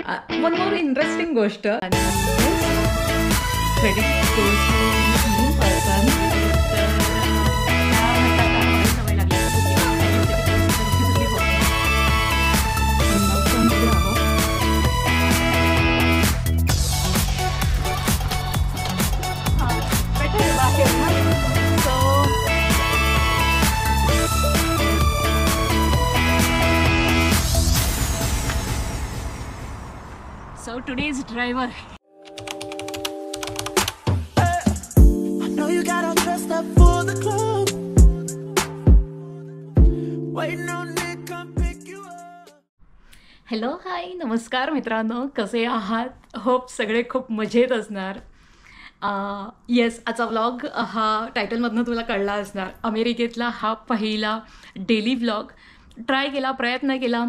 One more interesting गोष्ट credit goes to person. So today's driver. I know you got all dressed up for the club. Waiting on Nick, come pick you up. Hello hi नमस्कार मित्रांनो, कसे आहात? Hope सगळे खूप मजेत असणार. Yes, आजचा व्लॉग हा टायटलमधनं तुला कळला असणार. अमेरिकेतला हा पहिला डेली व्लॉग ट्राय केला, प्रयत्न केला.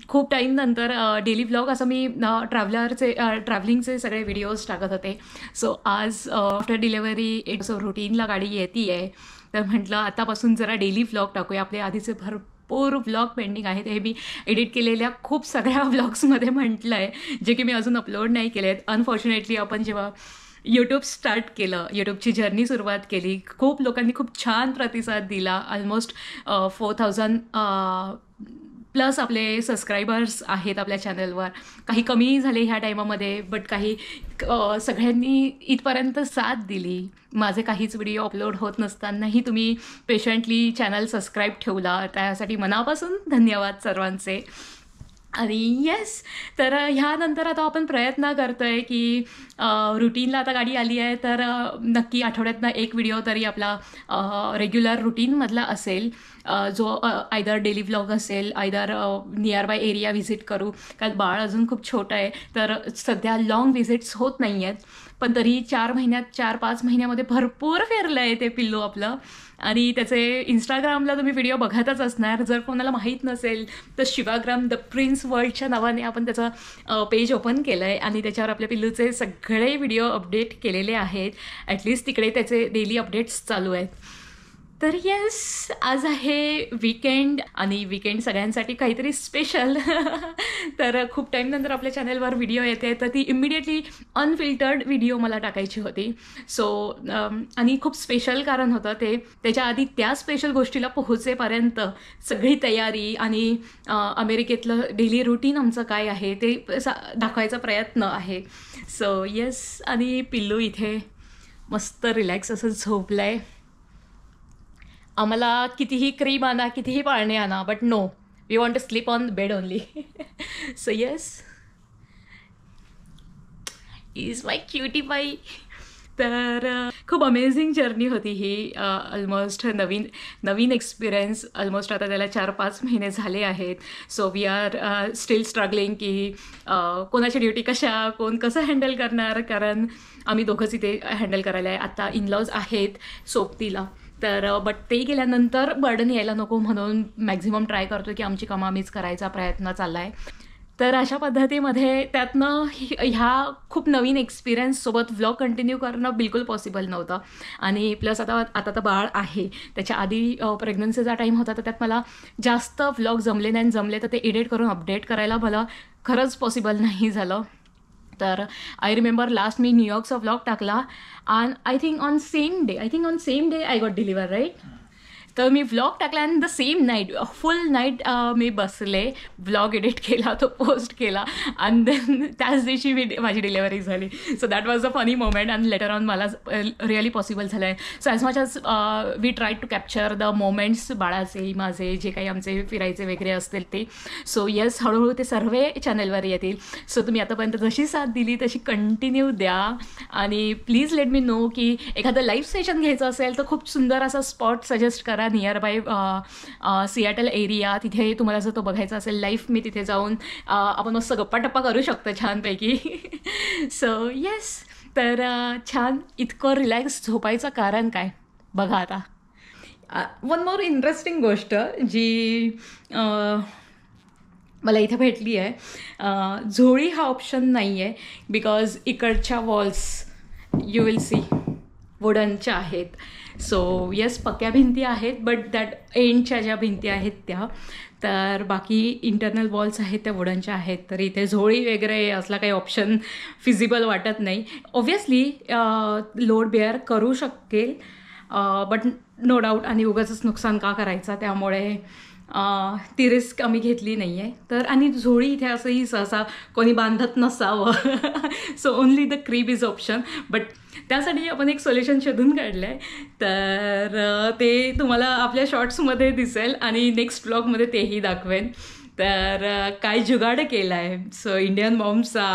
खूप टाईमनंतर डेली व्लॉग असं मी ट्रॅव्हलिंगचे सगळे व्हिडिओज टाकत होते. सो आज आफ्टर डिलेवरी एक रुटीनला गाडी येते आहे, तर म्हटलं आतापासून जरा डेली व्लॉग टाकूया. आपले आधीचे भरपूर व्लॉग पेंडिंग आहेत, हे मी एडिट केलेल्या खूप सगळ्या व्लॉग्समध्ये म्हटलं आहे, जे की मी अजून अपलोड नाही केले आहेत. अनफॉर्च्युनेटली आपण जेव्हा यूट्यूब स्टार्ट केलं, यूट्यूबची जर्नी सुरुवात केली, खूप लोकांनी खूप छान प्रतिसाद दिला. ऑलमोस्ट 4000 प्लस आपले सबस्क्रायबर्स आहेत आपल्या चॅनलवर. काही कमी झाले ह्या टायमामध्ये, बट काही सगळ्यांनी इथपर्यंत साथ दिली. माझे काहीच व्हिडिओ अपलोड होत नसतानाही तुम्ही पेशंटली चॅनल सबस्क्राईब ठेवला, त्यासाठी मनापासून धन्यवाद सर्वांचे. आणि येस, तर ह्यानंतर आता आपण प्रयत्न करतो आहे की रुटीनला आता गाडी आली आहे, तर नक्की आठवड्यातनं एक व्हिडिओ तरी आपला रेग्युलर रुटीनमधला असेल, जो आयदर डेली व्लॉग असेल, either near by area visit करू. कारण बाळ अजून खूप छोटं आहे, तर सध्या लॉंग व्हिजिट्स होत नाही आहेत, पण तरी 4-5 महिन्यामध्ये भरपूर फिरलं आहे ते पिल्लू आपलं. आणि त्याचे इंस्टाग्रामला तुम्ही व्हिडिओ बघतच असणार. जर कोणाला माहीत नसेल तर शिवाग्राम द प्रिन्स वर्ल्डच्या नावाने आपण त्याचं पेज ओपन केलं आहे आणि त्याच्यावर आपल्या पिल्लूचे सगळे व्हिडिओ अपडेट केलेले आहेत. ॲटलिस्ट तिकडे त्याचे डेली अपडेट्स चालू आहेत. तर येस, आज आहे वीकेंड आणि वीकेंड सगळ्यांसाठी काहीतरी स्पेशल. तर खूप टाईमनंतर आपल्या चॅनलवर व्हिडिओ येते, तर ती इमिडिएटली अनफिल्टर्ड व्हिडिओ मला टाकायची होती. सो आणि खूप स्पेशल कारण होतं ते. त्याच्या आधी त्या स्पेशल गोष्टीला पोहोचेपर्यंत सगळी तयारी आणि अमेरिकेतलं डेली रुटीन आमचं काय आहे ते दाखवायचा प्रयत्न आहे. सो येस, आणि पिल्लू इथे मस्त रिलॅक्स असं झोपलं आहे. आम्हाला कितीही क्रीम आणा, कितीही पाळणे आणा, but no, we want to sleep on bed only. So yes, is my cutie बाई. तर खूप अमेझिंग जर्नी होती ही. ऑलमोस्ट नवीन एक्सपिरियन्स. ऑलमोस्ट आता त्याला 4-5 महिने झाले आहेत. So we are still struggling की कोणाची ड्युटी कोण कसं हँडल करणार, कारण आम्ही दोघंच इथे हँडल करायला आहे. आता इनलॉज आहेत सोबतीला, तर बट ते गेल्यानंतर बर्डन यायला नको म्हणून मॅक्झिमम ट्राय करतो की आमची कामं आम्हीच करायचा प्रयत्न चालला आहे. तर अशा पद्धतीमध्ये त्यातनं ह्या खूप नवीन एक्सपिरियन्ससोबत व्लॉग कंटिन्यू करणं बिलकुल पॉसिबल नव्हतं. आणि प्लस आता तर बाळ आहे. त्याच्या आधी प्रेग्नन्सीचा टाईम होता, तर त्यात मला जास्त व्लॉग जमले नाही. जमले तर ते एडिट करून अपडेट करायला मला खरंच पॉसिबल नाही झालं. तर आय रिमेंबर लास्ट मी न्यूयॉर्कचा व्लॉग टाकला आणि I think on same day I got deliver, right. तर मी व्लॉग टाकला आणि the same night, full night मी बसले, व्लॉग एडिट केला, तो पोस्ट केला आणि देन त्याच दिवशी माझी डिलेवरी झाली. So that was a funny moment आणि लेटर ऑन मला रिअली पॉसिबल झालं आहे. So as much as we try to capture the moments बाळाचे, माझे जे काही आमचे फिरायचे वगैरे असतील ते. सो येस, हळूहळू ते सर्व चॅनलवर येतील. सो तुम्ही आतापर्यंत जशी साथ दिली तशी कंटिन्यू द्या. आणि प्लीज लेट मी नो की एखादं लाईव्ह सेशन घ्यायचं असेल तर खूप सुंदर असा स्पॉट सजेस्ट करा नियर बाय सियाटल एरिया. तिथे तुम्हाला जर तो बघायचा असेल लाईव्ह, मी तिथे जाऊन आपण मस्त गप्पा करू शकतो छानपैकी. सो येस, तर छान इतकं रिलॅक्स झोपायचं कारण काय बघा आता. वन मोर इंटरेस्टिंग गोष्ट जी मला इथे भेटली आहे, झोळी हा ऑप्शन नाही आहे, बिकॉज इकडच्या वॉल्स यू विल सी वुडनच्या आहेत. सो येस, पक्क्या भिंती आहेत, बट दॅट एंडच्या ज्या भिंती आहेत त्या, तर बाकी इंटरनल वॉल्स आहेत त्या वुडनच्या आहेत. तर इथे झोळी वगैरे असला काही ऑप्शन फिजिबल वाटत नाही. ऑब्वियसली लोड बेअर करू शकेल, बट नो डाऊट, आणि उगाचच नुकसान का करायचं, त्यामुळे ती रिस्क आम्ही घेतली नाही आहे. तर आणि झोळी इथे असंही सहसा कोणी बांधत नसावं. So only the crib is option. But त्यासाठी आपण एक सोल्युशन शोधून काढलं आहे. तर ते तुम्हाला आपल्या शॉर्ट्समध्ये दिसेल आणि नेक्स्ट ब्लॉगमध्ये तेही दाखवेन. तर काय जुगाड केला आहे. सो इंडियन मॉम्सचा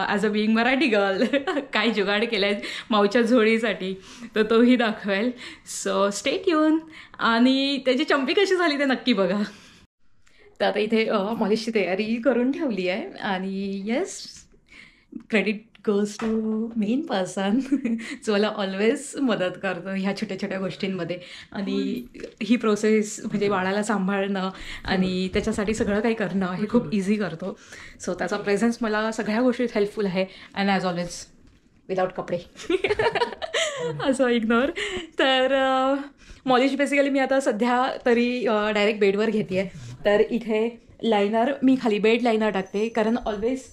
as a being Marathi girl काय जुगाड केला आहे माऊच्या झोळीसाठी, तर तोही दाखवेल. So stay tune. आणि त्याची चंपी कशी झाली ते नक्की बघा. तर आता इथे मॉलिशची तयारी करून ठेवली आहे. आणि yes, credit goes to main person जो मला ऑलवेज मदत करतो ह्या छोट्या छोट्या गोष्टींमध्ये. आणि ही प्रोसेस म्हणजे बाळाला सांभाळणं आणि त्याच्यासाठी सगळं काही करणं हे खूप इझी करतो. सो त्याचा प्रेझेन्स मला सगळ्या गोष्टीत हेल्पफुल आहे. अँड ॲज ऑलवेज विदाऊट कपडे असं इग्नोर. तर मॉलिश बेसिकली मी आता सध्या तरी डायरेक्ट बेडवर घेते आहे. तर इथे लायनर मी खाली बेड लायनर टाकते, कारण ऑलवेज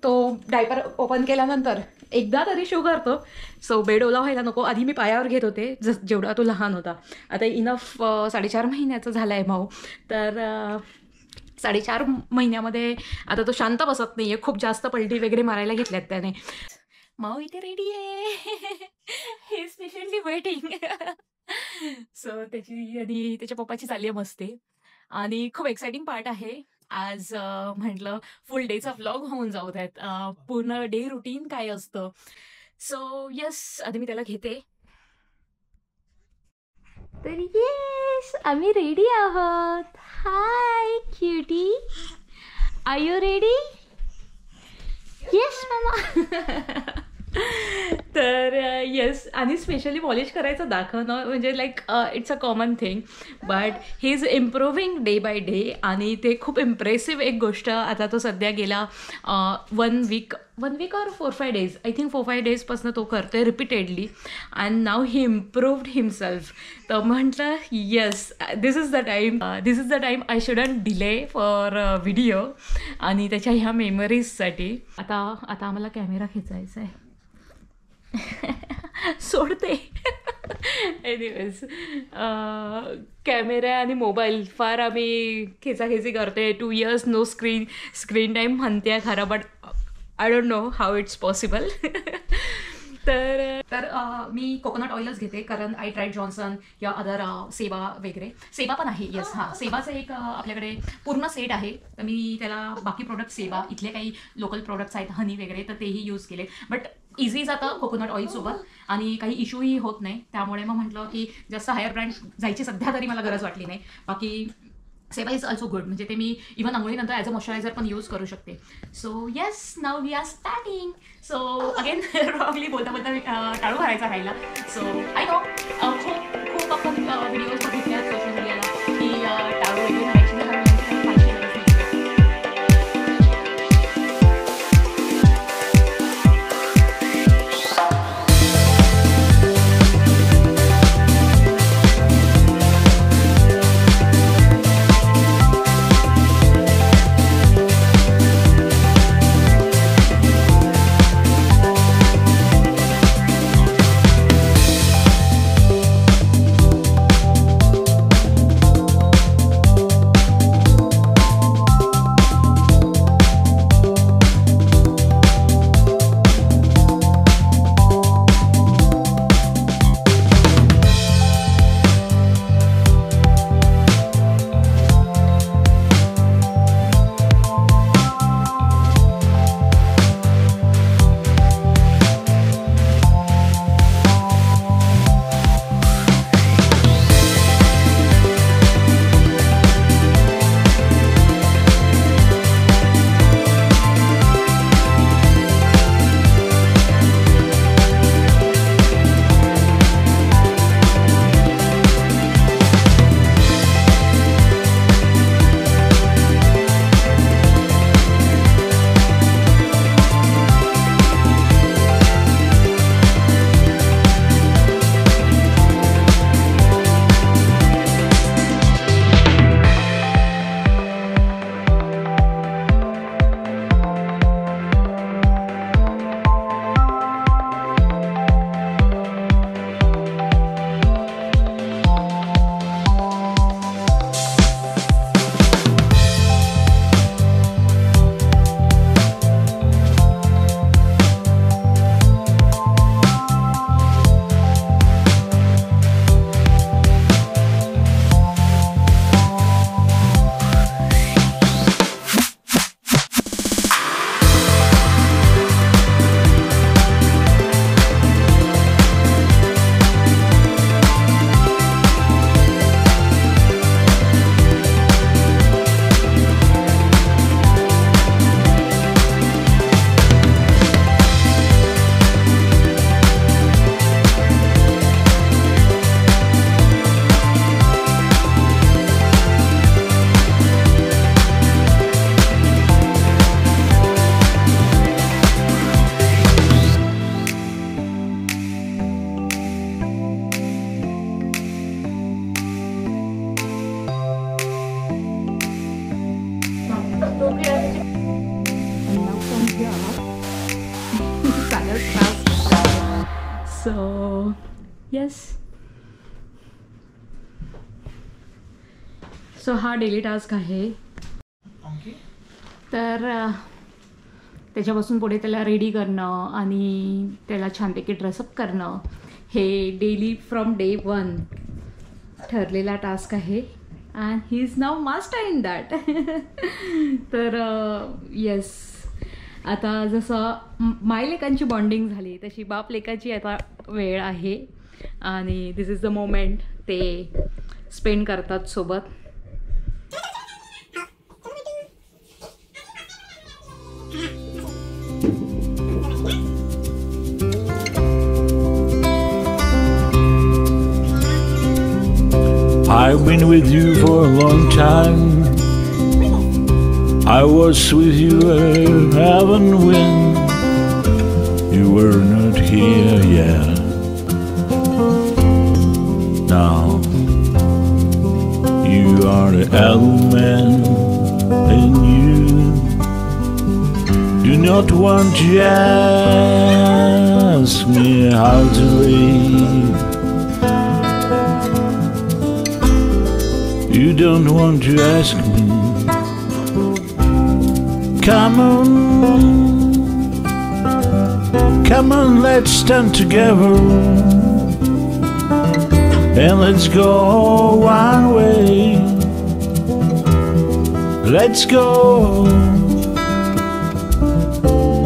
तो डायपर ओपन केल्यानंतर एकदा तरी शो करतो. सो बेड ओला व्हायला नको. आधी मी पायावर घेत होते जेवढा तो लहान होता. आता इनफ 4.5 महिन्याचा झाला आहे माऊ. तर 4.5 महिन्यामध्ये आता तो शांत बसत नाही आहे. खूप जास्त पलटी वगैरे मारायला घेतल्यात त्याने. माऊ इथे रेडी आहे. हे स्पेशली वेटिंग. सो त्याची आणि त्याच्या पप्पाची चालली आहे मस्ती. आणि खूप एक्साइटिंग पार्ट आहे. आज म्हटलं फुल डेचा व्लॉग होऊन जाऊ द्यात. पूर्ण डे रुटीन काय असतं. सो येस, आधी मी त्याला घेते. तर येस, आम्ही रेडी आहोत. Hi cutie, are you ready? Yes मामा. तर येस, आणि स्पेशली पॉलिश करायचं दाखवणं म्हणजे like it's a common thing, but he is improving day by day. आणि ते खूप इम्प्रेसिव्ह एक गोष्ट. आता तो सध्या गेला 1 वीक और 4-5 डेज, आय थिंक 4-5 डेजपासून तो करतोय repeatedly. And now he improved himself. तर म्हटलं yes, this is the time I shouldn't delay for video आणि त्याच्या ह्या मेमरीजसाठी. आता आम्हाला कॅमेरा खेचायचा आहे. सोडते. एनिवेज, कॅमेरा आणि मोबाईल फार आम्ही खेचाखेची करते. 2 years नो स्क्रीन टाईम म्हणते खरं, but I don't know how it's possible. तर मी कोकोनट ऑइलच घेते, कारण आय ट्राईड जॉन्सन या अदर सेवा वगैरे. सेवा पण आहे, येस. हां, सेवाचं एक आपल्याकडे पूर्ण सेट आहे. तर मी त्याला बाकी प्रोडक्ट सेवा, इथले काही लोकल प्रोडक्ट्स आहेत हनी वगैरे, तर तेही यूज केले. बट इझी जातं कोकोनट ऑइलसोबत आणि काही इश्यूही होत नाही. त्यामुळे मग म्हटलं की जास्त हायर ब्रँड जायची सध्या तरी मला गरज वाटली नाही. बाकी सेवा इज ऑल्सो गुड, म्हणजे ते मी इव्हन आंघोळीनंतर ॲज अ मॉइश्चरायझर पण यूज करू शकते. So yes, now we are starting. So again wrongly बोलता टाळू भरायचा राहिला. सो आय नो खूप आपण व्हिडिओज बघितल्या सोशल मीडियाला की टाळू वगैरे भरायची नाही. सो येस, सो हा डेली टास्क आहे. तर त्याच्यापासून पुढे त्याला रेडी करणं आणि त्याला छानपैकी ड्रेसअप करणं हे डेली फ्रॉम डे 1 ठरलेला टास्क आहे. And he is now master in that. तर येस, आता जसं मायलेकांची बॉन्डिंग झाली तशी बाप लेकाची आता वेळ आहे आणि दिस इज द मोमेंट ते स्पेंड करतात सोबत. I've been with you for a long time. I was with you heaven when you were not here yet. Now you are the element and you do not want to ask me how to live. You don't want to ask me. Come on, let's stand together and let's go one way. Let's go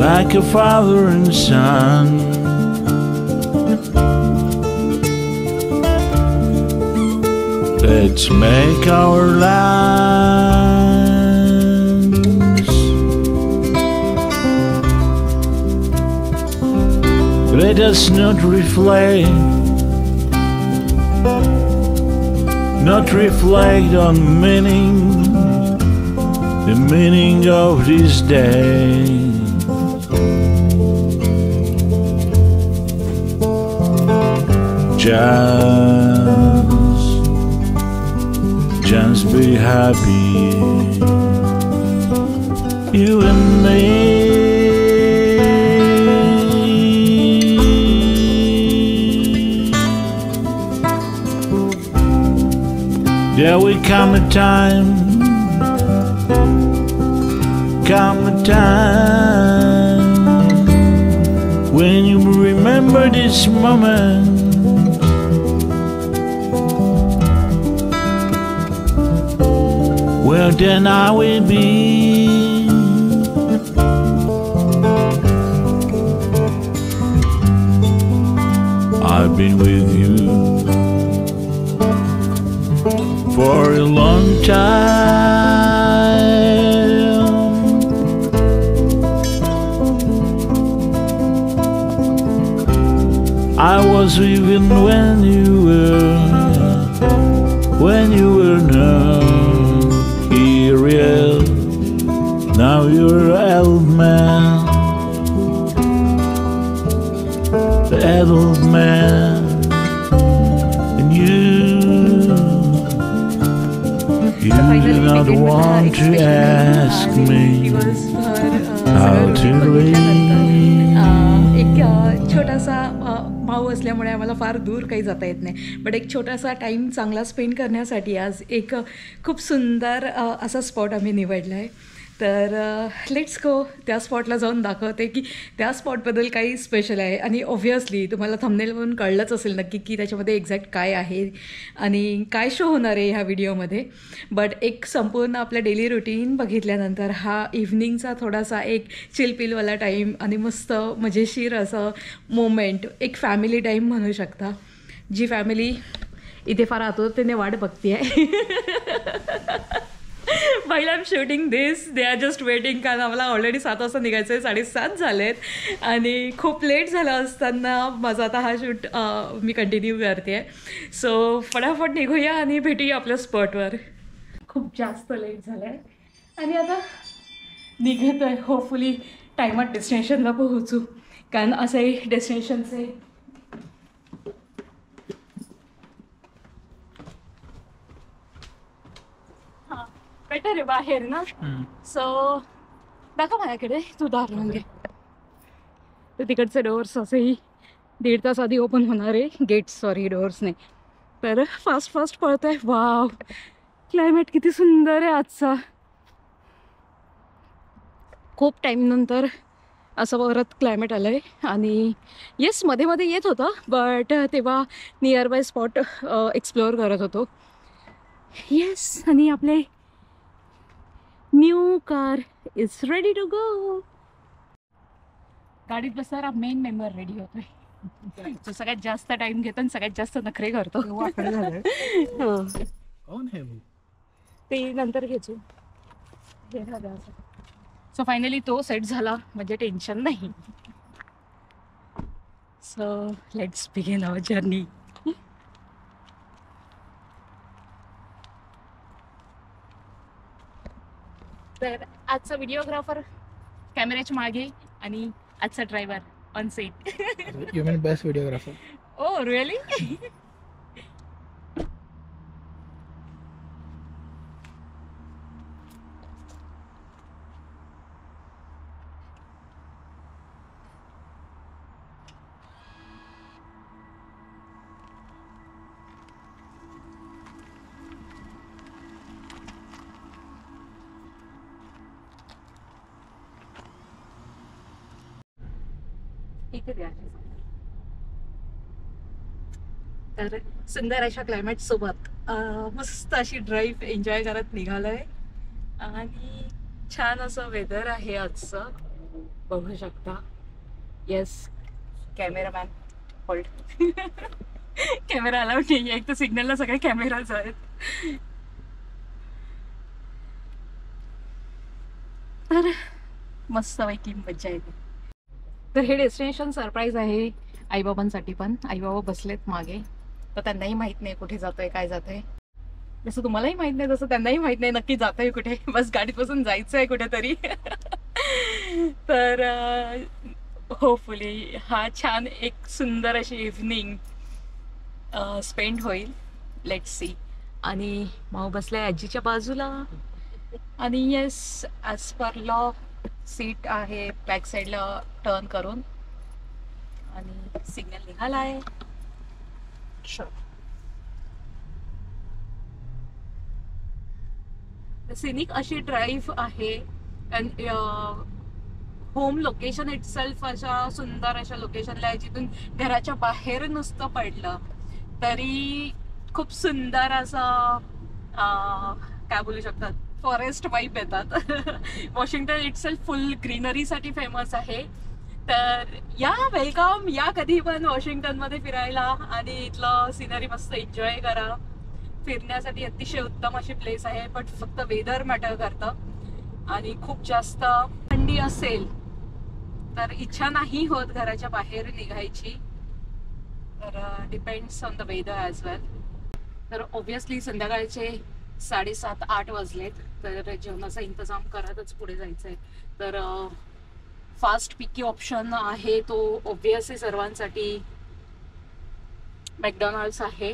like a father and son. Let's make our lives. Let us not reflect on the meaning of this day. Just be happy, you and me. There will come a time when you remember this moment. Well, then I will be. I've been with you for a long time. I was even when you were not here. Now you're an old man, the adult man, and you do not want to ask me how to live. एक छोटासा भाऊ असल्यामुळे आम्हाला फार दूर काही जाता येत नाही, बट एक छोटासा टाईम चांगला स्पेंड करण्यासाठी आज एक खूप सुंदर असा स्पॉट आम्ही निवडला आहे. तर लेट्स गो. त्या स्पॉटला जाऊन दाखवते की त्या स्पॉटबद्दल काही स्पेशल आहे. आणि ऑब्व्हियसली तुम्हाला थंबनेलवरून कळलंच असेल नक्की की त्याच्यामध्ये एक्झॅक्ट काय आहे आणि काय शो होणार आहे ह्या व्हिडिओमध्ये. बट एक संपूर्ण आपलं डेली रुटीन बघितल्यानंतर हा इव्हनिंगचा थोडासा एक चिलपिलवाला टाईम आणि मस्त मजेशीर असं मोमेंट, एक फॅमिली टाईम म्हणू शकता, जी फॅमिली इथे फार आतुरतेने वाट बघते आहे. while I'm shooting this, they are just waiting, कारण आम्हाला ऑलरेडी 7 वाजता निघायचं आहे, 7:30 झालेत आणि खूप लेट झालं असताना माझा आता हा शूट मी कंटिन्यू करते आहे. सो फटाफट निघूया आणि भेटूया आपल्या स्पॉटवर. खूप जास्त लेट झालं आहे आणि आता निघत आहे. होपफुली टायमात डेस्टिनेशनला पोहोचू, कारण असंही डेस्टिनेशनचे बेटर आहे बाहेर ना. सो दाखव माझ्याकडे, तू दार घे. तर तिकडचे डोअर्स असेही 1.5 तास आधी ओपन होणार आहे गेट्स, सॉरी डोअर्स नाही. तर फास्ट फास्ट पळत आहे. वाव, क्लायमेट किती सुंदर आहे आजचा. खूप टाईमनंतर असं परत क्लायमेट आलं आहे. आणि येस, मध्ये मध्ये येत होतं, बट तेव्हा नियर बाय स्पॉट एक्सप्लोअर करत होतो. येस, आणि आपले new car is ready to go. गाडीत बसणारा मेन मेंबर रेडी होतोय, जो सगळ्यात जास्त टाइम घेतो आणि सगळ्यात जास्त नखरे करतो. ते नंतर घेतो. सो फायनली तो सेट झाला, म्हणजे टेन्शन नाही. So let's begin our journey. तर आजचा व्हिडिओग्राफर कॅमेऱ्याच्या मागे आणि आजचा driver on set. You mean best videographer? Oh, really? इथे द्या. तर सुंदर अशा क्लायमेट सोबत मस्त अशी ड्राईव्ह एन्जॉय करत निघालोय. आणि छान असं वेदर आहे आजचं, बघू शकता. Yes, cameraman hold. Camera allowed नाही, एक तर सिग्नलला सगळे कॅमेराज आहेत. तर मस्तपैकी मज्जा येते. तर हे डेस्टिनेशन सरप्राईज आहे आईबाबांसाठी पण. आईबाबा बसलेत मागे, तर त्यांनाही माहित नाही कुठे जातोय, काय जातोय. जसं तुम्हालाही माहित नाही तसं त्यांनाही माहित नाही नक्की जातोय कुठे. बस गाडीत बसून जायचं आहे कुठेतरी. तर होपफुली हा छान एक सुंदर अशी इव्हनिंग स्पेंड होईल. Let's see. आणि माऊ बसलाय आजीच्या बाजूला. आणि yes, as per law seat आहे बॅक साईडला टर्न करून. आणि सिग्नल निघाला आहे. सिनिक अशी ड्राईव्ह आहे. होम लोकेशन इटसेल्फ अशा सुंदर अशा लोकेशनला आहे, जिथून घराच्या बाहेर नुसतं पडलं तरी खूप सुंदर असं काय बोलू शकतात, फॉरेस्ट वाईब येतात. वॉशिंग्टन इटसेल्फ फुल ग्रीनरीसाठी फेमस आहे. तर या वेलकम, या कधी पण वॉशिंग्टनमध्ये फिरायला आणि इथलं सिनरी मस्त एन्जॉय करा. फिरण्यासाठी अतिशय उत्तम अशी प्लेस आहे. पण फक्त वेदर मॅटर करतं. आणि खूप जास्त थंडी असेल तर इच्छा नाही होत घराच्या बाहेर निघायची. तर depends on the weather as well. तर ऑब्विसली संध्याकाळचे 7:30-8 वाजलेत. तर जेवणाचा इंतजाम करतच पुढे जायचं आहे. तर फास्ट पिकी ऑप्शन आहे तो ऑब्विसली सर्वांसाठी मॅकडॉनल्ड्स आहे.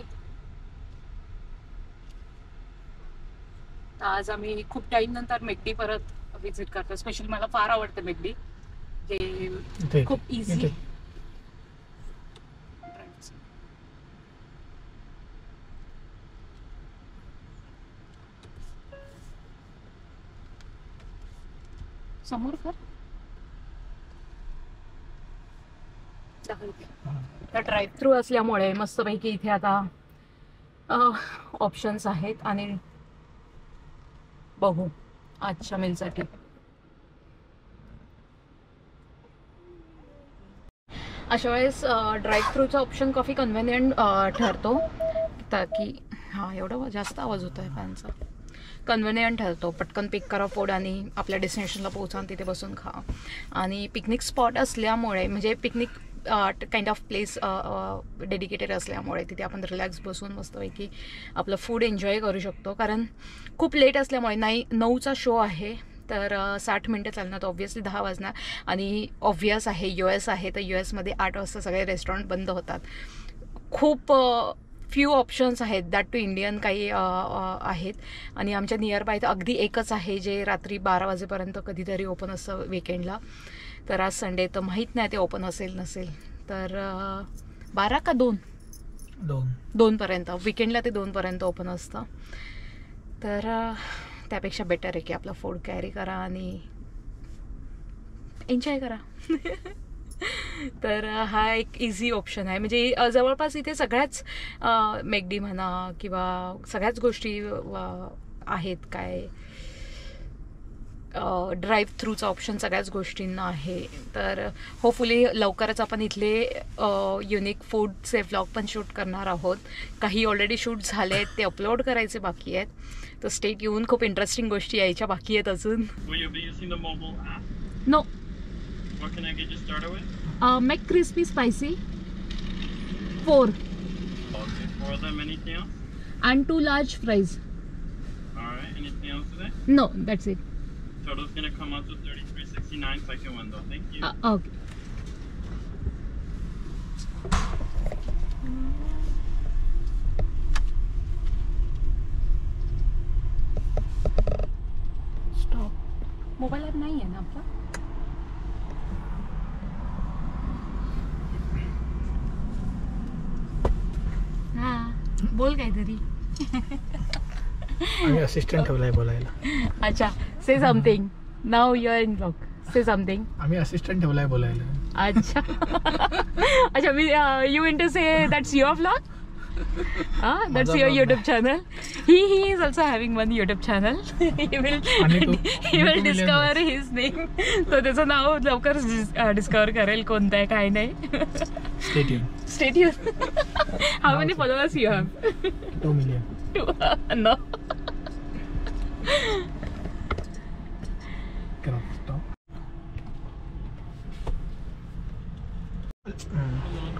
आज आम्ही खूप टाइम नंतर मेकडी परत विजिट करतो. स्पेशली मला फार आवडतं मेकडी. जे खूप इझी. समोर कर. तर ड्राईव्ह थ्रू असल्यामुळे मस्तपैकी इथे आता ऑप्शन्स आहेत. आणि बघू आजच्या मीलसाठी. अशा वेळेस ड्राईव्ह थ्रूचा ऑप्शन काफी कन्व्हिनियंट ठरतो. ताकी हा एवढा जास्त आवाज होतो आहे फॅनचा. कन्व्हिनियंट ठरतो. पटकन पिक करा फूड आणि आपल्या डेस्टिनेशनला पोहोचा आणि तिथे बसून खा. आणि पिकनिक स्पॉट असल्यामुळे, म्हणजे picnic kind of place dedicated असल्यामुळे तिथे आपण रिलॅक्स बसून मस्तपैकी आपलं फूड एन्जॉय करू शकतो. कारण खूप लेट असल्यामुळे 9चा शो आहे. तर 60 मिनटं चालणार. तर ऑब्व्हियसली 10 वाजणार. आणि ऑब्व्हियस आहे US आहे, तर US मध्ये 8 वाजता सगळे रेस्टॉरंट बंद होतात. खूप फ्यू ऑप्शन्स आहेत, दॅट टू इंडियन काही आहेत. आणि आमच्या नियर बाय तर अगदी एकच आहे जे रात्री 12 वाजेपर्यंत कधीतरी ओपन असतं विकेंडला. तर आज संडे तर माहीत नाही ते ओपन असेल नसेल. तर 12 का 2? 2पर्यंत. विकेंडला ते 2पर्यंत ओपन असतं. तर त्यापेक्षा बेटर आहे की आपला फूड कॅरी करा आणि एन्जॉय करा. तर हा एक इझी ऑप्शन आहे. म्हणजे जवळपास इथे सगळ्याच मेकडी म्हणा किंवा सगळ्याच गोष्टी आहेत. काय ड्राईव्ह थ्रूचा ऑप्शन सगळ्याच गोष्टींना आहे. तर होपफुली लवकरच आपण इथले युनिक फूडचे व्लॉग पण शूट करणार आहोत. काही ऑलरेडी शूट झाले आहेत, ते अपलोड करायचे बाकी आहेत. तर स्टेट येऊन खूप इंटरेस्टिंग गोष्टी यायच्या बाकी आहेत अजून. No. What can I get you started with? Mac crispy spicy 4. Okay, 4 of them. Anything else? And 2 large fries. Alright, anything else today? No, that's it. Total's gonna come out to $33.69 second window. Thank you. Okay. Stop. Mobile app नाही आहे ना आपला? हां, बोल काहीतरी. आम्ही assistant ठेवलाय बोलायला. अच्छा, say something. Now you are in blog. Say something. आम्ही असिस्टंट ठेवलाय बोलायला. अच्छा. अच्छा, मी you mean to say that's your blog? That's your YouTube channel. He is also having one YouTube channel. he will discover his name. तो त्याचं नाव लवकर डिस्कवर करेल कोणतं आहे काय नाही. Stay tuned. How many followers you have? 2 million. No.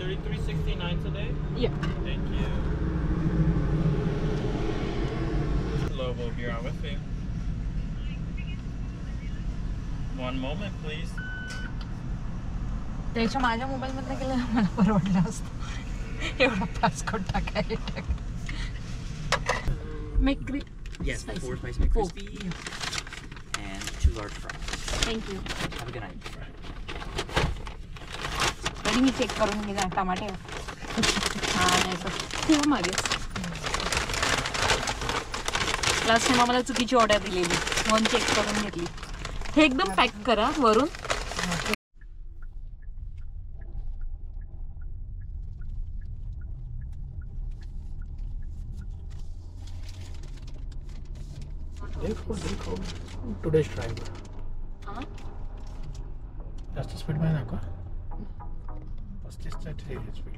$33.69 today. Yeah. Thank you. Lobo here with you. One moment, please. त्याच्या माझ्या मोबाईल मधनं केलं मला परवडलं असतं. एवढा पासकोट टाकायला. Yes, 4 spicy McCrispy and 2 large fries. Thank you. Have a good night. तरी मी चेक करून घे टमाटे. हां, नाही सर ठेवा मागेच. लास्ट टाइम आम्हाला चुकीची ऑर्डर दिलेली म्हणून चेक करून घेतली. हे एकदम पॅक करा वरून. देखो टुडेज ड्राइवर. हां, जास्त स्पीड मध्ये नको. 35 स्पीड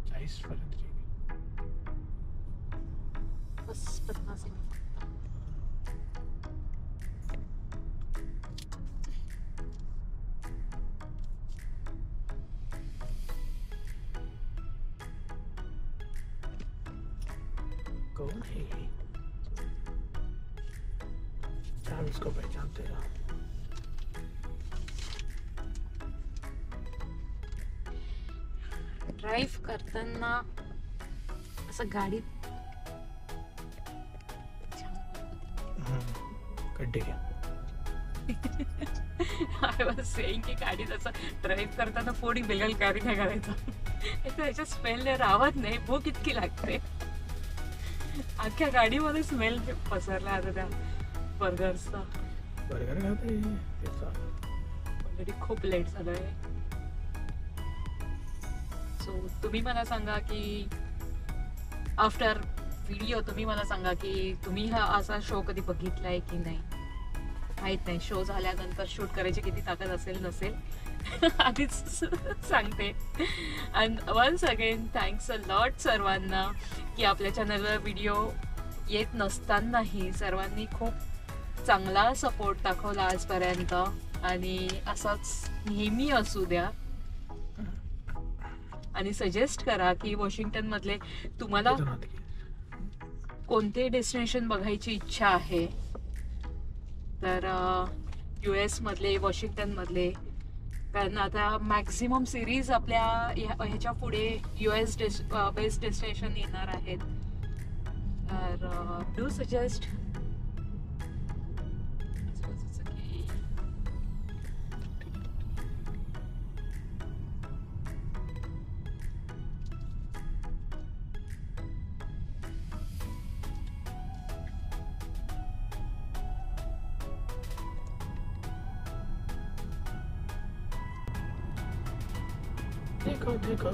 40 पर्यंत. बस 50. कौन है ये? हम इसको पहचानते हैं. ड्राईव्ह करताना असं गाडीत आय वॉज सेइंग की गाडीत असं ड्राईव्ह करताना फोडी बिलगल कॅरी नाही करायचं. त्याच्या स्मेलने राहत नाही. भूक इतकी लागते. अख्ख्या गाडीमध्ये स्मेल पसरला आता त्या बर्गर्सचा. बर्गर खाते ऑलरेडी खूप लेट झालंय. सो तुम्ही मला सांगा की आफ्टर व्हिडिओ तुम्ही मला सांगा की तुम्ही हा असा शो कधी बघितलाय की नाही. माहित नाही शो झाल्यानंतर शूट करायची किती ताकद असेल नसेल. आधीच सांगते. And once again thanks a lot सर्वांना की आपल्या चॅनलवर व्हिडिओ येत नसतानाही सर्वांनी खूप चांगला सपोर्ट दाखवला आजपर्यंत आणि असाच नेहमी असू द्या. आणि सजेस्ट करा की वॉशिंग्टन मधले तुम्हाला कोणते डेस्टिनेशन बघायची इच्छा आहे. तर US मधले वॉशिंग्टन मधले कारण आता मॅक्झिमम सिरीज आपल्या ह्याच्या पुढे US बेस्ड डेस्टिनेशन येणार आहेत. तर डू सजेस्ट. देखो देखो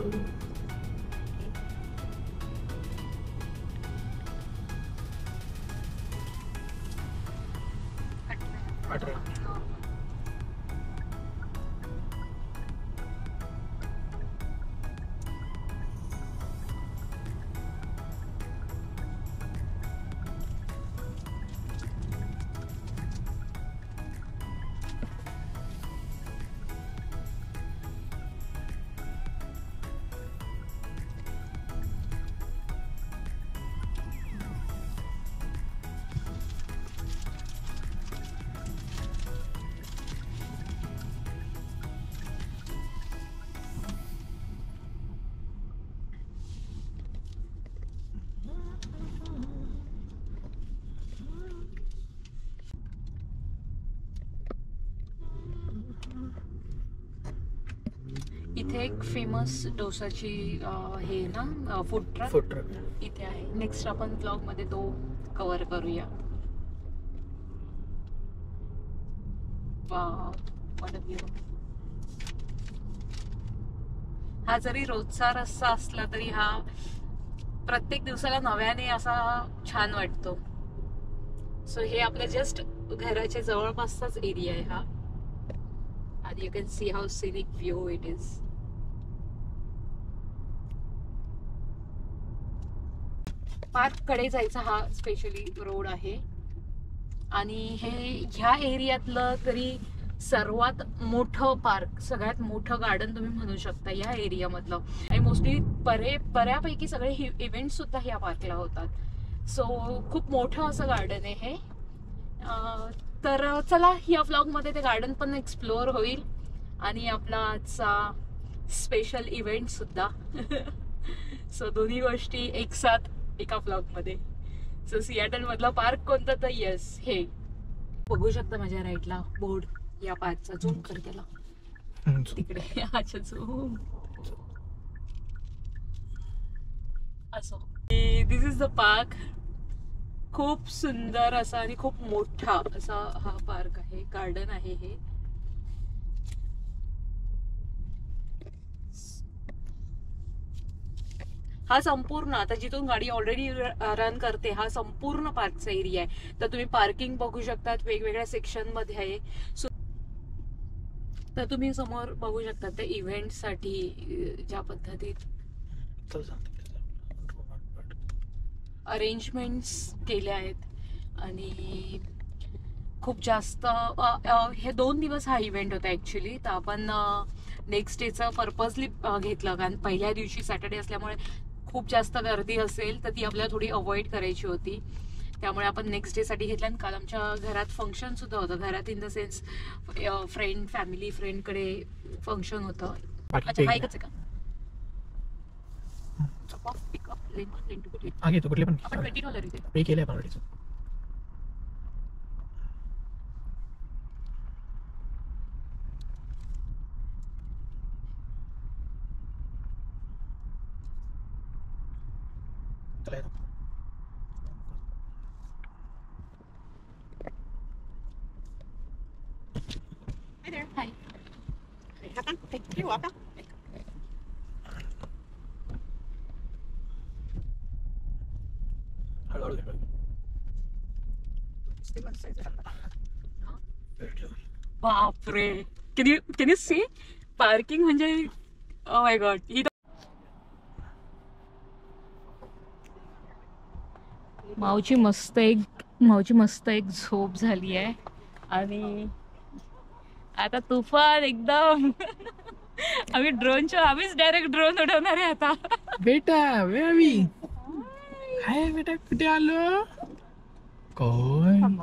इथे एक फेमस डोसाची हे ना फूड ट्रक फूड ट्रक इथे आहे. नेक्स्ट आपण ब्लॉग मध्ये तो कव्हर करूया. Wow, what a view. हा जरी रोजचा रस्ता असला तरी हा प्रत्येक दिवसाला नव्याने असा छान वाटतो. सो हे आपल्या जस्ट घराच्या जवळपासचाच एरिया आहे हा. And you can see how scenic view it is. Park कडे जायचा हा स्पेशली रोड आहे आणि हे ह्या एरियातलं तरी सर्वात मोठं पार्क, सगळ्यात मोठं गार्डन तुम्ही म्हणू शकता या एरियामधलं. आणि मोस्टली बऱ्यापैकी सगळे इव्हेंट सुद्धा ह्या पार्कला होतात. सो खूप मोठं असं गार्डन आहे हे. तर चला या व्लॉगमध्ये ते गार्डन पण एक्सप्लोअर होईल आणि आपला आजचा स्पेशल इव्हेंट सुद्धा. सो दोन्ही गोष्टी एक साथ एका व्लॉगमध्ये. सो सियाटल मधला पार्क कोणता तर येस हे बघू शकता माझ्या राईटला बोर्ड या पार्कचा. झूम कर त्याला तिकडे. अच्छा झूम. असो दिस इज द पार्क. खूप सुंदर असा आणि खूप मोठा असा हा पार्क आहे, गार्डन आहे हे. हा संपूर्ण आता जिथून गाडी ऑलरेडी रन करते हा संपूर्ण पार्कचा एरिया आहे. तर तुम्ही पार्किंग बघू शकतात, वेगवेगळ्या सेक्शन मध्ये आहे. तर तुम्ही समोर बघू शकता त्या इव्हेंट साठी ज्या पद्धतीत अरेंजमेंट्स केले आहेत आणि खूप जास्त हे 2 दिवस हा इव्हेंट होता ऍक्च्युली. तर आपण नेक्स्ट डेचं पर्पजली घेतलं कारण पहिल्या दिवशी सॅटर्डे असल्यामुळे खूप जास्त गर्दी असेल तर ती आपल्याला थोडी अवॉइड करायची होती. त्यामुळे आपण नेक्स्ट डे साठी घेतलं. आणि काल आमच्या घरात फंक्शन सुद्धा होतं. घरात इन द सेन्स फॅमिली फ्रेंडकडे फंक्शन होतं. अच्छा हा एकच आहे का? आगे तो कुठले पण आपण $20 इथे पे केले आपण already. Hi there. Hi. You're welcome. हळूहळू दे. बापरे. Can you see? पार्किंग म्हणजे oh my god. ही मावची मस्त एक झोप झाली आहे आणि आता तुफान एकदम. आम्हीच डायरेक्ट ड्रोन उडवणार आहे आता. बेटा वेवी हाय बेटा कुठे आलो कोण?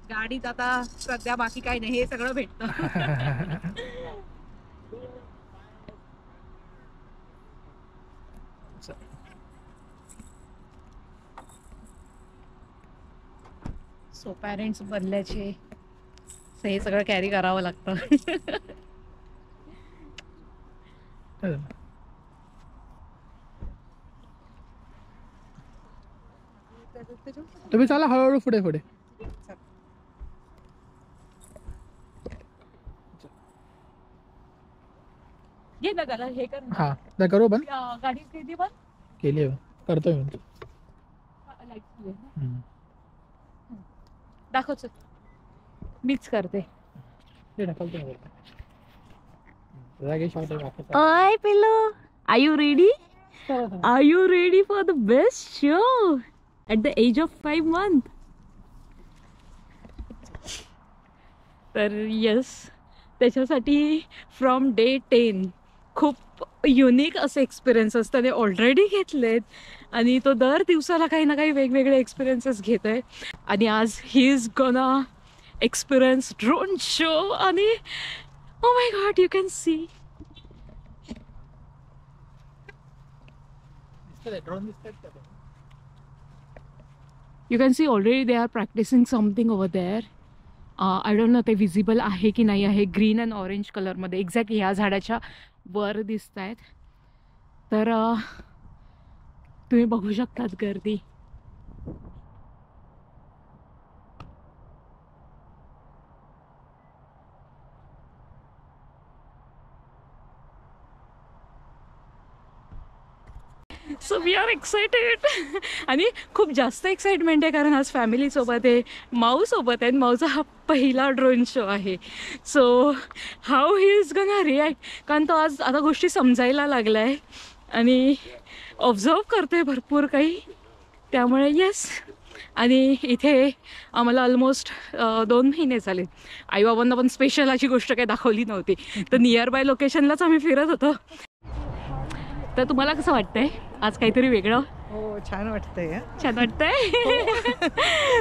गाडीत आता सध्या बाकी काही नाही, हे सगळं भेटतं. सो पॅरेंट्स बदल्याचे हे सगळं कॅरी करावं लागतं. तुम्ही चला हळूहळू पुढे पुढे. घे ना त्याला हे कर हा तर करू बंद. गाडी केली बंद केली करतोय मी. दाखवच मीच करते. Hi, Pillow. Are you ready? Are you ready for the best show at the age of 5 months? तर यस, त्याच्यासाठी फ्रॉम डे 10 खूप युनिक असे एक्सपिरियन्सेस त्याने ऑलरेडी घेतलेत आणि तो दर दिवसाला काही ना काही वेगवेगळे एक्सपिरियन्सेस घेत आहे. आणि आज he is gonna experience drone show आणि oh my god, you can see. You can see already they are practicing something over there. I don't know ते विजिबल आहे की नाही आहे. ग्रीन अँड ऑरेंज कलरमध्ये एक्झॅक्ट ह्या झाडाच्या वर दिसत आहेत. तर तुम्ही बघू शकतात गर्दी. सो वी आर एक्सायटेड आणि खूप जास्त एक्साइटमेंट आहे कारण आज फॅमिलीसोबत आहे, माऊसोबत आहे. माऊचा हा पहिला ड्रोन शो आहे. सो हाऊ ही इज गना रिॲक्ट, कारण तो आज आता गोष्टी समजायला लागला आहे आणि ऑब्झर्व करतो आहे भरपूर काही. त्यामुळे येस. आणि इथे आम्हाला ऑलमोस्ट 2 महिने झाले. आईबाबांना पण स्पेशल अशी गोष्ट काही दाखवली नव्हती, तर नियर बाय लोकेशनलाच आम्ही फिरत होतो. तर तुम्हाला कसं वाटतंय आज काहीतरी वेगळं? हो, छान वाटतंय. छान वाटतंय.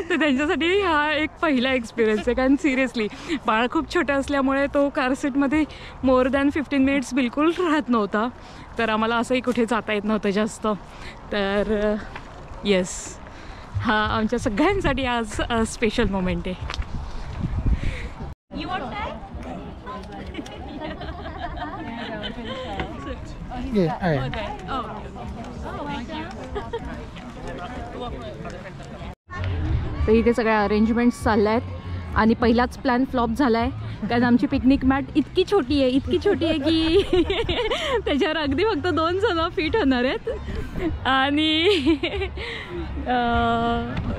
तर त्यांच्यासाठी हा एक पहिला एक्सपिरियन्स आहे. कारण सिरियसली बाळ खूप छोटा असल्यामुळे तो कार सीटमध्ये मोर दॅन 15 मिनिट्स बिलकुल राहत नव्हता. तर आम्हाला असंही कुठे जाता येत नव्हतं जास्त. तर येस, हा आमच्या सगळ्यांसाठी आज स्पेशल मोमेंट आहे. तर इथे सगळ्या अरेंजमेंट्स चालल्या आहेत आणि पहिलाच प्लॅन फ्लॉप झाला आहे कारण आमची पिकनिक मॅट इतकी छोटी आहे की त्याच्यावर अगदी फक्त 2 जण फिट होणार आहेत. आणि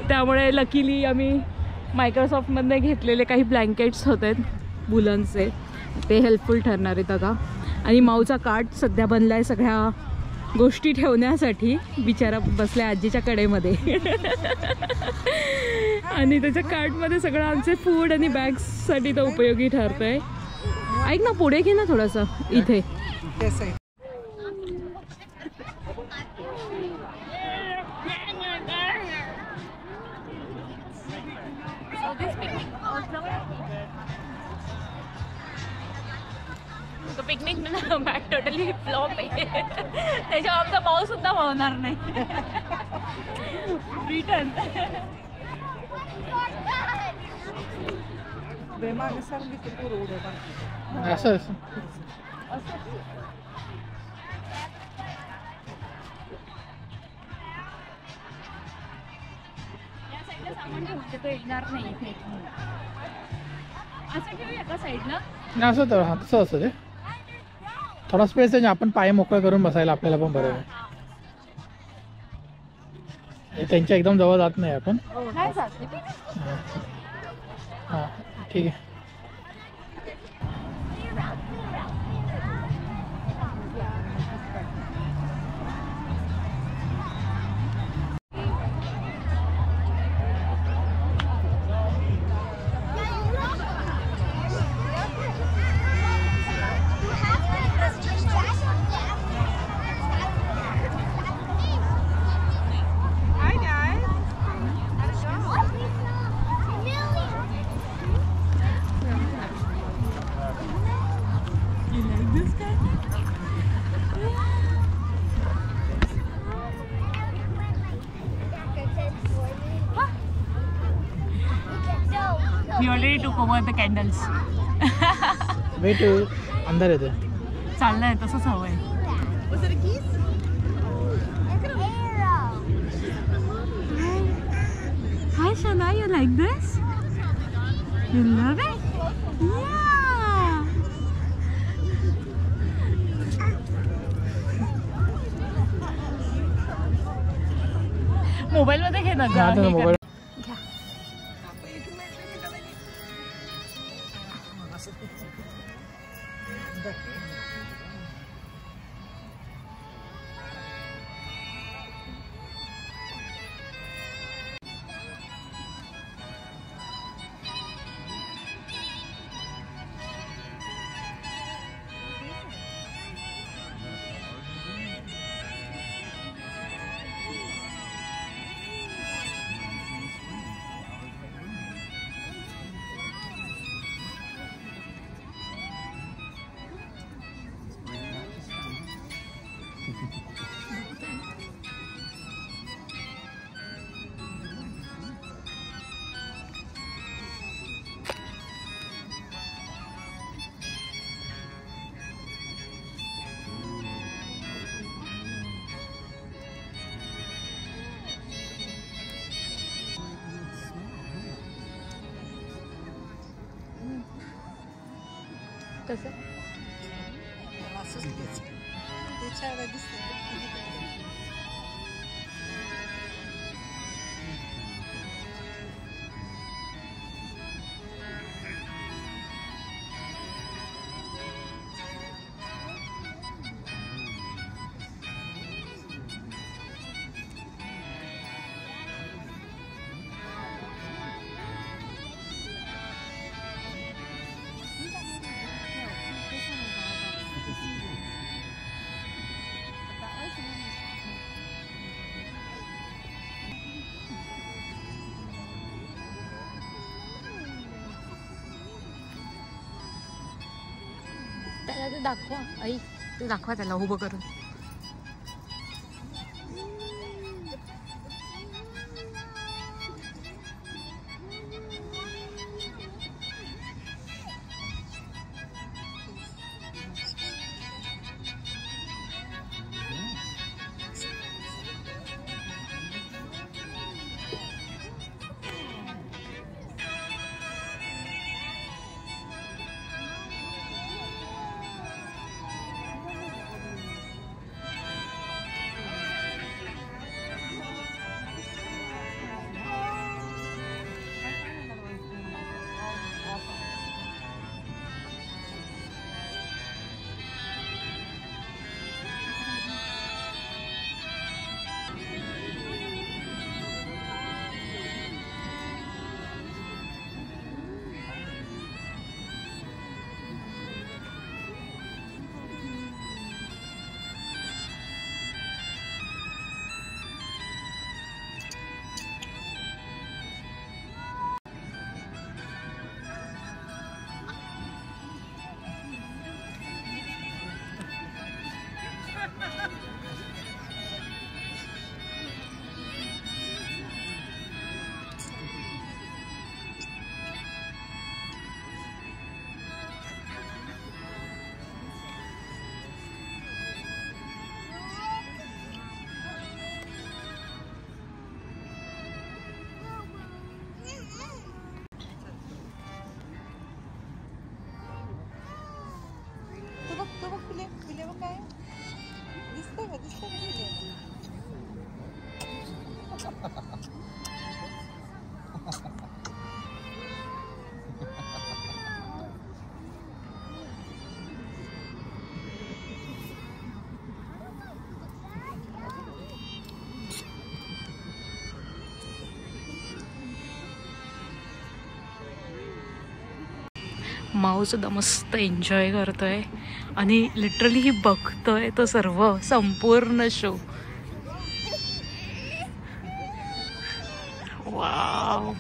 त्यामुळे लकीली आम्ही मायक्रोसॉफ्टमधनं घेतलेले काही ब्लँकेट्स होत आहेत वुलनचे, ते हेल्पफुल ठरणार आहेत आता. आणि माऊचा कार्ट सध्या बनला आहे सगळ्या गोष्टी ठेवण्यासाठी. बिचारा बसल्या आजीच्या कडेमध्ये आणि त्याच्या कार्टमध्ये सगळं आमचे फूड आणि बॅग्ससाठी तो उपयोगी ठरतो आहे. ऐक ना, पुढे घे ना थोडंसं इथे. तो पिकनिक मॅट टोटली फ्लॉप आहे. त्याच्यावर आमचा पाऊस सुद्धा होणार नाही. रिटर्न असं या साईडला सामान ठेवते तो येणार नाही इथे. असं ठेवूया का साईडला? असं तर तसं असं ते थोडा स्पेस आहे, आपण पाय मोकळा करून बसायला आपल्याला पण बरं आहे. त्यांच्या एकदम जवळ जात नाही आपण. हां ठीक आहे. We already took over the candles. Wait अंदर येते. चाललंय तसंच हवंय. Shana, you like this? You love it? Yeah! Mobile मध्ये घे ना हा, गं, तर हे मोबाईल कर. घ्या. कसं त्याला ते दाखवा आई, ते दाखवा त्याला उभं करून. माऊसुद्धा मस्त एन्जॉय करतोय आणि लिटरली बघतोय तो सर्व संपूर्ण शो. वाव.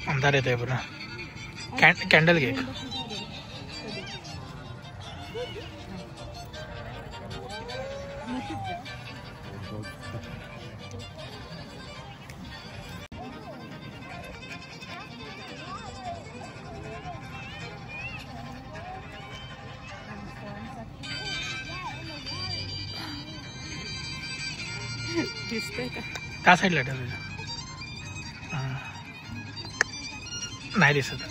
अंधार येत आहे पूर्ण. कॅन्डल घे. दिसतंय का? त्या साईडला ठेव तुझ्या. नाही दिसत.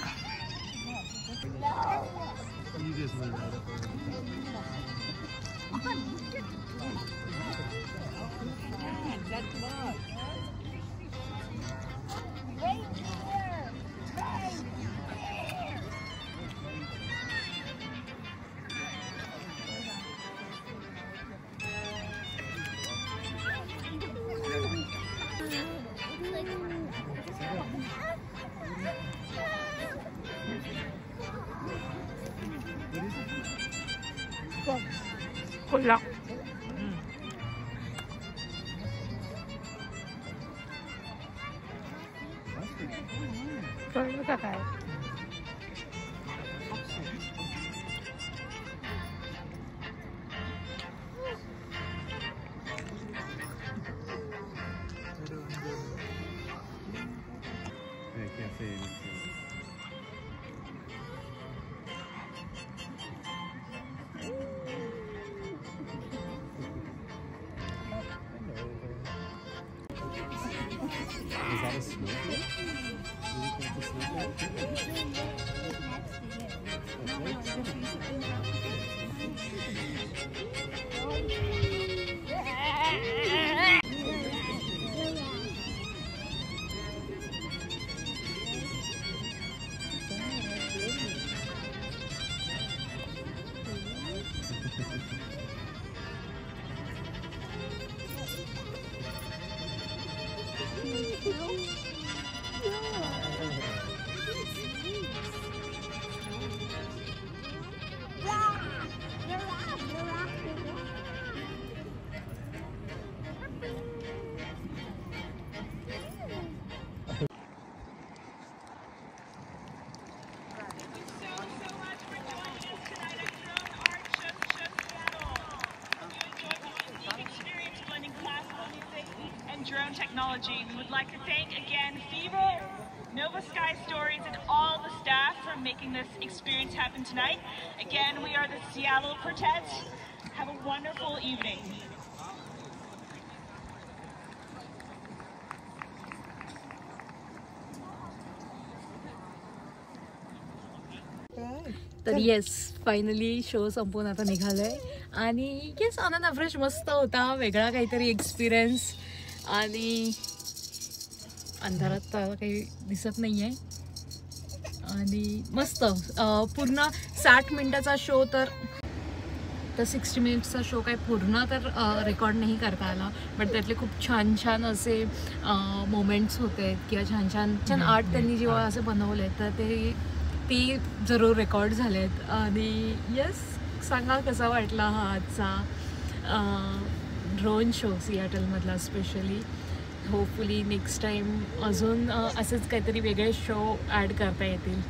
कोल्हा कळलं का काय? Drone technology. We would like to thank again FIBA, Nova Sky Stories, and all the staff for making this experience happen tonight. Again, we are the Seattle Quartet. Have a wonderful evening. तर yes, finally show संपून आता निघालाय आणि yes, on an average मस्त होता, वेगळा काहीतरी experience. आणि अंधारात तर काही दिसत नाही आहे आणि मस्त पूर्ण 60 मिनिटाचा शो. तर 60 मिनिट्सचा शो काही पूर्ण तर रेकॉर्ड नाही करता आला, बट त्यातले खूप छान छान असे मोमेंट्स होते किंवा छान छान छान आर्ट त्यांनी जेव्हा असे बनवले तर ती जरूर रेकॉर्ड झालेत. आणि येस, सांगा कसा वाटला हा आजचा ड्रोन शो सियाटलमधला स्पेशली. होपफुली नेक्स्ट टाईम अजून असेच काहीतरी वेगळे शो ॲड करता येतील.